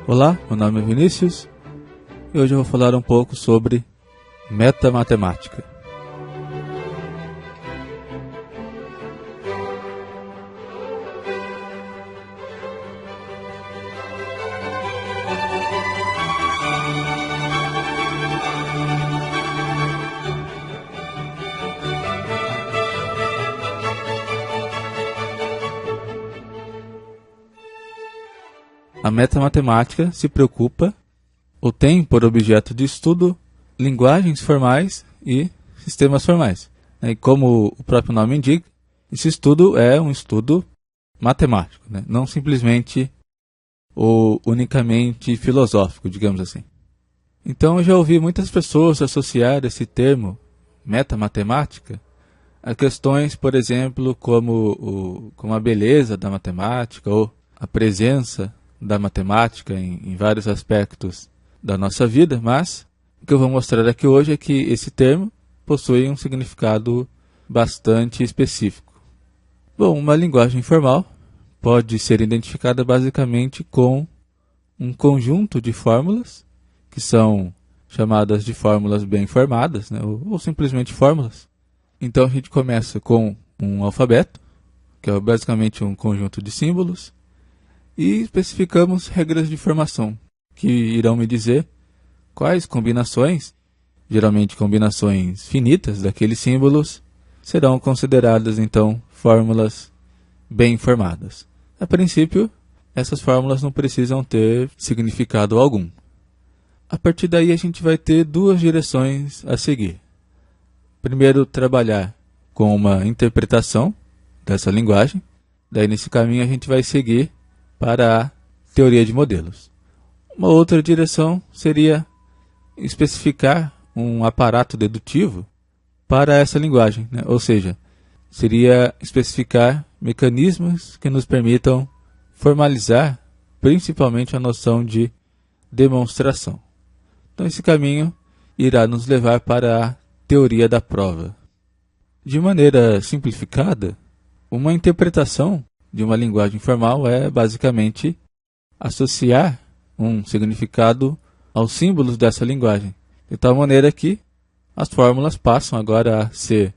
Olá, meu nome é Vinícius e hoje eu vou falar um pouco sobre metamatemática. A metamatemática se preocupa ou tem por objeto de estudo linguagens formais e sistemas formais. E como o próprio nome indica, esse estudo é um estudo matemático, não simplesmente ou unicamente filosófico, digamos assim. Então eu já ouvi muitas pessoas associar esse termo metamatemática a questões, por exemplo, como a beleza da matemática ou a presença da matemática em vários aspectos da nossa vida, mas o que eu vou mostrar aqui hoje é que esse termo possui um significado bastante específico. Bom, uma linguagem formal pode ser identificada basicamente com um conjunto de fórmulas, que são chamadas de fórmulas bem formadas, ou simplesmente fórmulas. Então a gente começa com um alfabeto, que é basicamente um conjunto de símbolos, e especificamos regras de formação, que irão me dizer quais combinações, geralmente combinações finitas daqueles símbolos, serão consideradas então fórmulas bem formadas. A princípio, essas fórmulas não precisam ter significado algum. A partir daí a gente vai ter duas direções a seguir. Primeiro, trabalhar com uma interpretação dessa linguagem. Daí nesse caminho a gente vai seguir para a teoria de modelos. Uma outra direção seria especificar um aparato dedutivo para essa linguagem, ou seja, seria especificar mecanismos que nos permitam formalizar principalmente a noção de demonstração. Então esse caminho irá nos levar para a teoria da prova. De maneira simplificada, uma interpretação de uma linguagem formal é basicamente associar um significado aos símbolos dessa linguagem, de tal maneira que as fórmulas passam agora a ser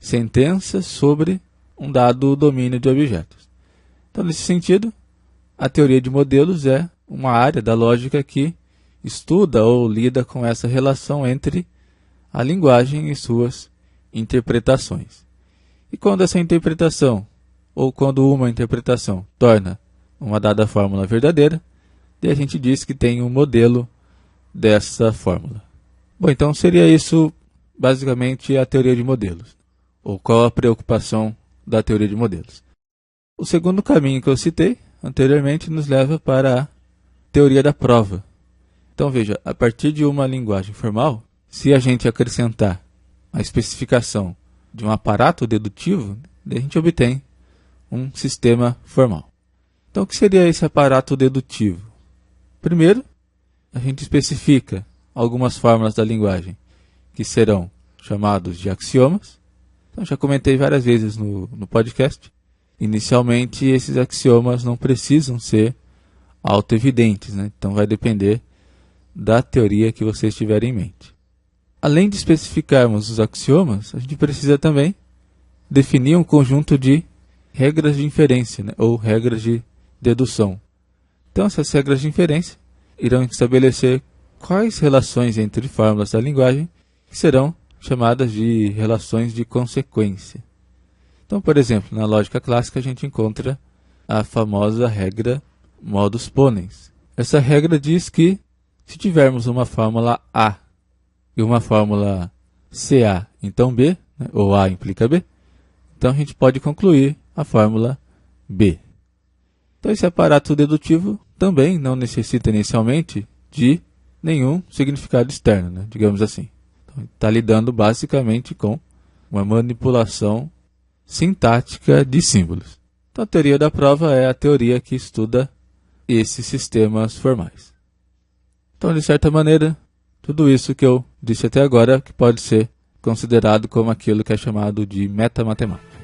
sentenças sobre um dado domínio de objetos. Então, nesse sentido, a teoria de modelos é uma área da lógica que estuda ou lida com essa relação entre a linguagem e suas interpretações. E quando essa interpretação ou quando uma interpretação torna uma dada fórmula verdadeira, daí a gente diz que tem um modelo dessa fórmula. Bom, então seria isso basicamente a teoria de modelos, ou qual a preocupação da teoria de modelos. O segundo caminho que eu citei anteriormente nos leva para a teoria da prova. Então veja, a partir de uma linguagem formal, se a gente acrescentar a especificação de um aparato dedutivo, daí a gente obtém um sistema formal. Então, o que seria esse aparato dedutivo? Primeiro, a gente especifica algumas fórmulas da linguagem que serão chamados de axiomas. Então, já comentei várias vezes no podcast. Inicialmente, esses axiomas não precisam ser autoevidentes, Então, vai depender da teoria que vocês tiverem em mente. Além de especificarmos os axiomas, a gente precisa também definir um conjunto de regras de inferência, ou regras de dedução. Então, essas regras de inferência irão estabelecer quais relações entre fórmulas da linguagem que serão chamadas de relações de consequência. Então, por exemplo, na lógica clássica a gente encontra a famosa regra modus ponens. Essa regra diz que se tivermos uma fórmula A e uma fórmula CA, então B, ou A implica B, então a gente pode concluir a fórmula B. Então esse aparato dedutivo também não necessita inicialmente de nenhum significado externo, digamos assim. Então, está lidando basicamente com uma manipulação sintática de símbolos. Então a teoria da prova é a teoria que estuda esses sistemas formais. Então, de certa maneira, tudo isso que eu disse até agora que pode ser considerado como aquilo que é chamado de metamatemática.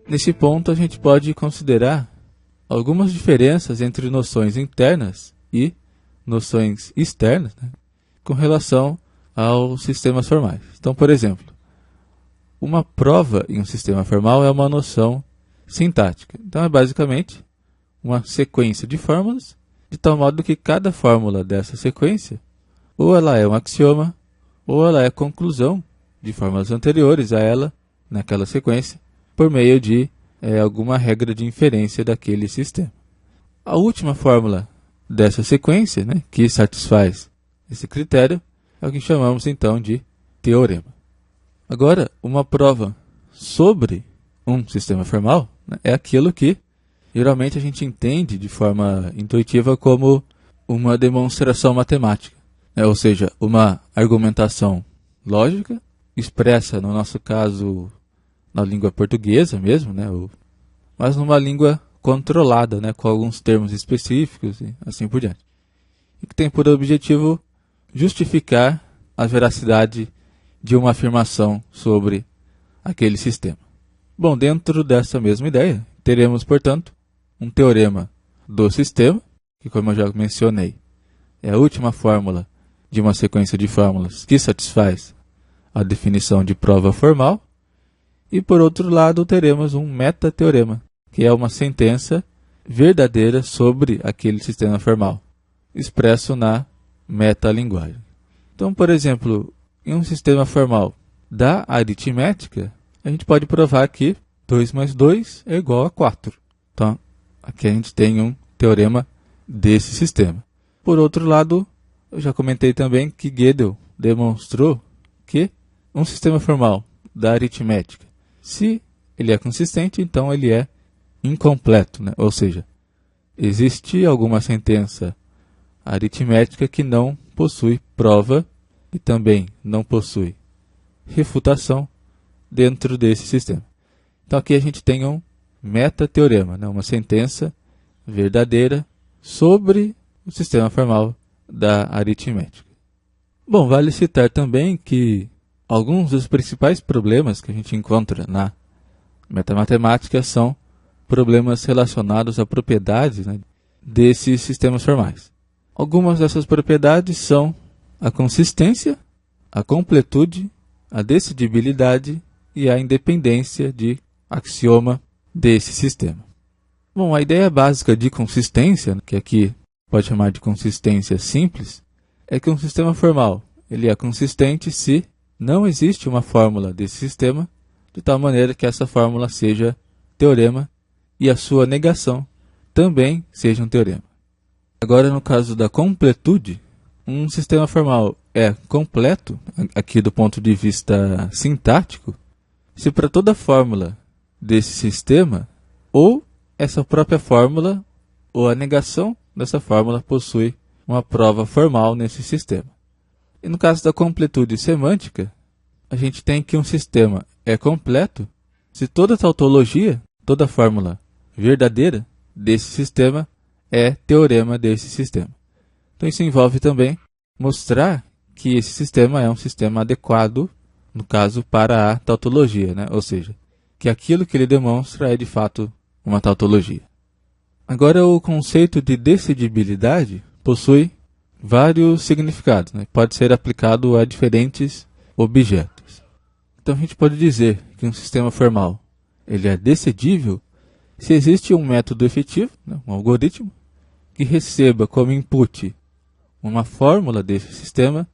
Nesse ponto, a gente pode considerar algumas diferenças entre noções internas e noções externas, né, com relação aos sistemas formais. Então, por exemplo, uma prova em um sistema formal é uma noção sintática. Então, é basicamente uma sequência de fórmulas, de tal modo que cada fórmula dessa sequência, ou ela é um axioma, ou ela é conclusão de fórmulas anteriores a ela, naquela sequência, por meio de alguma regra de inferência daquele sistema. A última fórmula dessa sequência, né, que satisfaz esse critério, é o que chamamos então de teorema. Agora, uma prova sobre um sistema formal, né, é aquilo que geralmente a gente entende de forma intuitiva como uma demonstração matemática, né, ou seja, uma argumentação lógica, expressa, no nosso caso, na língua portuguesa mesmo, né, mas numa língua controlada, né, com alguns termos específicos e assim por diante. E que tem por objetivo justificar a veracidade de uma afirmação sobre aquele sistema. Bom, dentro dessa mesma ideia, teremos, portanto, um teorema do sistema, que, como eu já mencionei, é a última fórmula de uma sequência de fórmulas que satisfaz a definição de prova formal. E, por outro lado, teremos um metateorema, que é uma sentença verdadeira sobre aquele sistema formal, expresso na metalinguagem. Então, por exemplo, em um sistema formal da aritmética, a gente pode provar que 2 mais 2 é igual a 4. Então, aqui a gente tem um teorema desse sistema. Por outro lado, eu já comentei também que Gödel demonstrou que um sistema formal da aritmética, se ele é consistente, então ele é incompleto, né? Ou seja, existe alguma sentença aritmética que não possui prova e também não possui refutação dentro desse sistema. Então aqui a gente tem um metateorema, né? Uma sentença verdadeira sobre o sistema formal da aritmética. Bom, vale citar também que alguns dos principais problemas que a gente encontra na metamatemática são problemas relacionados a propriedades, né, desses sistemas formais. Algumas dessas propriedades são a consistência, a completude, a decidibilidade e a independência de axioma desse sistema. Bom, a ideia básica de consistência, que aqui pode chamar de consistência simples, é que um sistema formal ele é consistente se não existe uma fórmula desse sistema, de tal maneira que essa fórmula seja teorema e a sua negação também seja um teorema. Agora, no caso da completude, um sistema formal é completo, aqui do ponto de vista sintático, se para toda fórmula desse sistema, ou essa própria fórmula, ou a negação dessa fórmula possui uma prova formal nesse sistema. E no caso da completude semântica, a gente tem que um sistema é completo se toda tautologia, toda fórmula verdadeira desse sistema é teorema desse sistema. Então isso envolve também mostrar que esse sistema é um sistema adequado, no caso, para a tautologia, né? Ou seja, que aquilo que ele demonstra é de fato uma tautologia. Agora, o conceito de decidibilidade possui vários significados, né? Pode ser aplicado a diferentes objetos. Então a gente pode dizer que um sistema formal ele é decidível se existe um método efetivo, né, um algoritmo, que receba como input uma fórmula desse sistema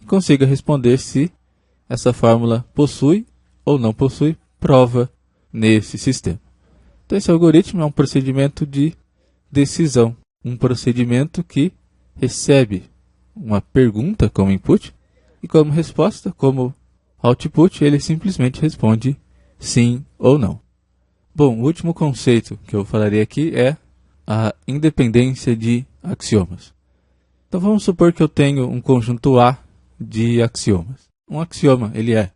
e consiga responder se essa fórmula possui ou não possui prova nesse sistema. Então esse algoritmo é um procedimento de decisão, um procedimento que recebe uma pergunta como input e como resposta, como output, ele simplesmente responde sim ou não. Bom, o último conceito que eu falarei aqui é a independência de axiomas. Então vamos supor que eu tenho um conjunto A de axiomas. Um axioma ele é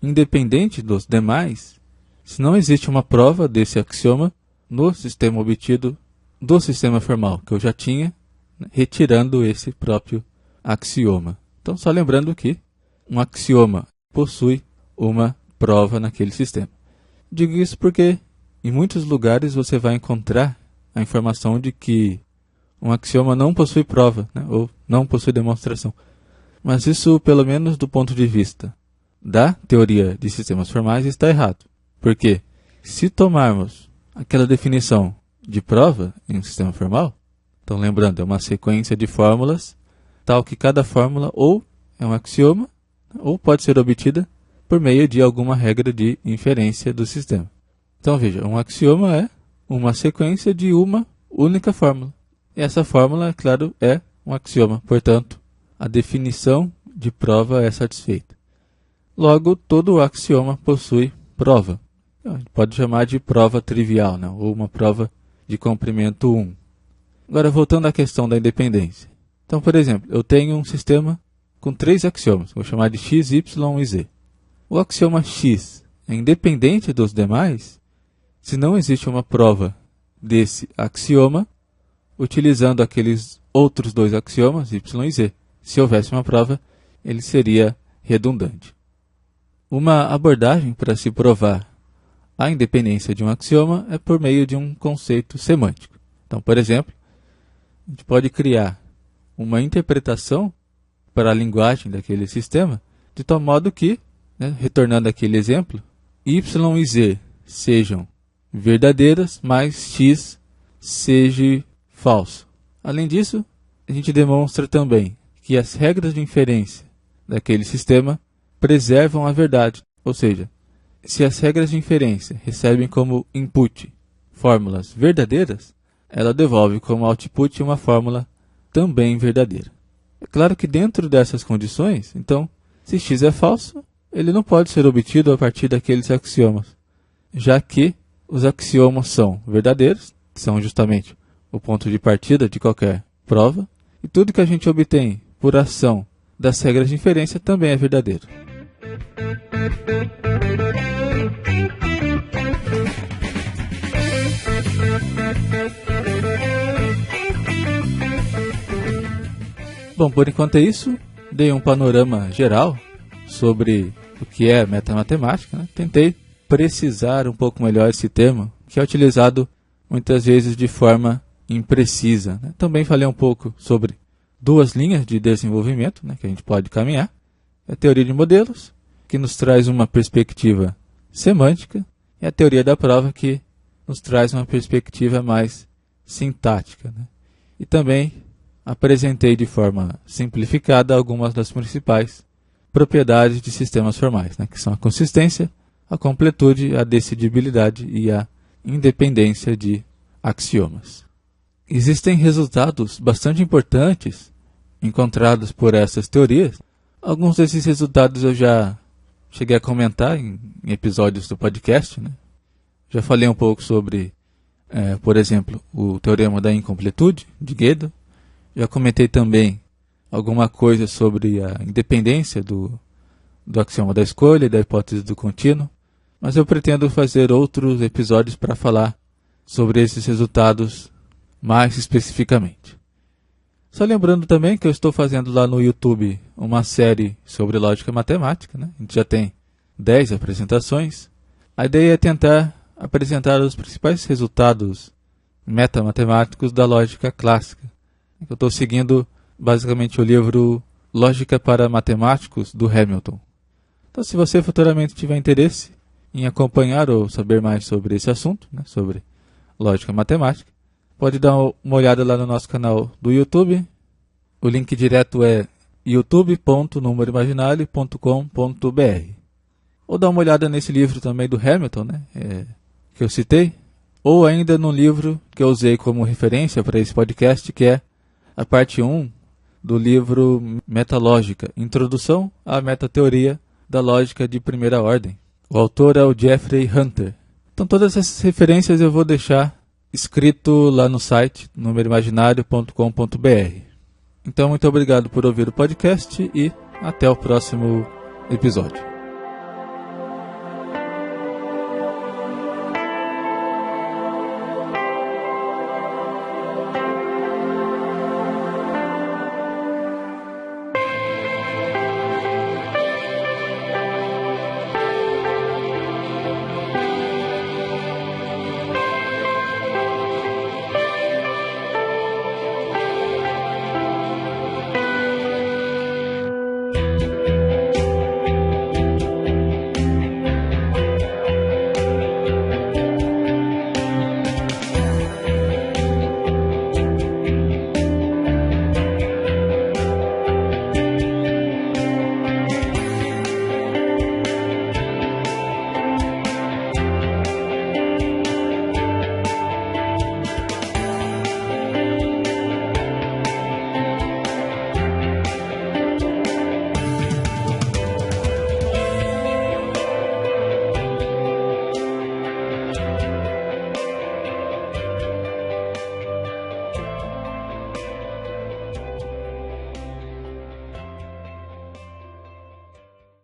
independente dos demais se não existe uma prova desse axioma no sistema obtido do sistema formal que eu já tinha, né, retirando esse próprio axioma. Então só lembrando que um axioma possui uma prova naquele sistema. Digo isso porque em muitos lugares você vai encontrar a informação de que um axioma não possui prova, né, ou não possui demonstração. Mas isso, pelo menos do ponto de vista da teoria de sistemas formais, está errado. Por quê? Se tomarmos aquela definição de prova em um sistema formal, então lembrando, é uma sequência de fórmulas, tal que cada fórmula ou é um axioma, ou pode ser obtida por meio de alguma regra de inferência do sistema. Então veja, um axioma é uma sequência de uma única fórmula. E essa fórmula, é claro, é um axioma. Portanto, a definição de prova é satisfeita. Logo, todo axioma possui prova. A gente pode chamar de prova trivial, né? Ou uma prova de comprimento 1. Agora, voltando à questão da independência. Então, por exemplo, eu tenho um sistema com 3 axiomas. Vou chamar de x, y e z. O axioma x é independente dos demais se não existe uma prova desse axioma utilizando aqueles outros 2 axiomas, y e z. Se houvesse uma prova, ele seria redundante. Uma abordagem para se provar a independência de um axioma é por meio de um conceito semântico. Então, por exemplo, a gente pode criar uma interpretação para a linguagem daquele sistema, de tal modo que, né, retornando aquele exemplo, y e z sejam verdadeiras, mas x seja falso. Além disso, a gente demonstra também que as regras de inferência daquele sistema preservam a verdade, ou seja, se as regras de inferência recebem como input fórmulas verdadeiras, ela devolve como output uma fórmula também verdadeira. É claro que dentro dessas condições, então, se x é falso, ele não pode ser obtido a partir daqueles axiomas, já que os axiomas são verdadeiros, que são justamente o ponto de partida de qualquer prova, e tudo que a gente obtém por ação das regras de inferência também é verdadeiro. Bom, por enquanto é isso. Dei um panorama geral sobre o que é metamatemática, né? Tentei precisar um pouco melhor esse termo, que é utilizado muitas vezes de forma imprecisa, né? Também falei um pouco sobre 2 linhas de desenvolvimento, né, que a gente pode caminhar. A teoria de modelos, que nos traz uma perspectiva semântica, e a teoria da prova, que nos traz uma perspectiva mais sintática, né? E também apresentei de forma simplificada algumas das principais propriedades de sistemas formais, né, que são a consistência, a completude, a decidibilidade e a independência de axiomas. Existem resultados bastante importantes encontrados por essas teorias. Alguns desses resultados eu já cheguei a comentar em episódios do podcast, né? Já falei um pouco sobre, por exemplo, o teorema da incompletude de Gödel. Já comentei também alguma coisa sobre a independência do axioma da escolha e da hipótese do contínuo, mas eu pretendo fazer outros episódios para falar sobre esses resultados mais especificamente. Só lembrando também que eu estou fazendo lá no YouTube uma série sobre lógica matemática, né? A gente já tem 10 apresentações. A ideia é tentar apresentar os principais resultados metamatemáticos da lógica clássica. Eu estou seguindo basicamente o livro Lógica para Matemáticos, do Hamilton. Então, se você futuramente tiver interesse em acompanhar ou saber mais sobre esse assunto, né, sobre lógica matemática, pode dar uma olhada lá no nosso canal do YouTube. O link direto é youtube.numerimaginale.com.br. Ou dar uma olhada nesse livro também do Hamilton, né, que eu citei, ou ainda no livro que eu usei como referência para esse podcast, que é a parte 1 do livro Metalógica, Introdução à Metateoria da Lógica de Primeira Ordem. O autor é o Jeffrey Hunter. Então todas essas referências eu vou deixar escrito lá no site numerimaginário.com.br. Então muito obrigado por ouvir o podcast e até o próximo episódio.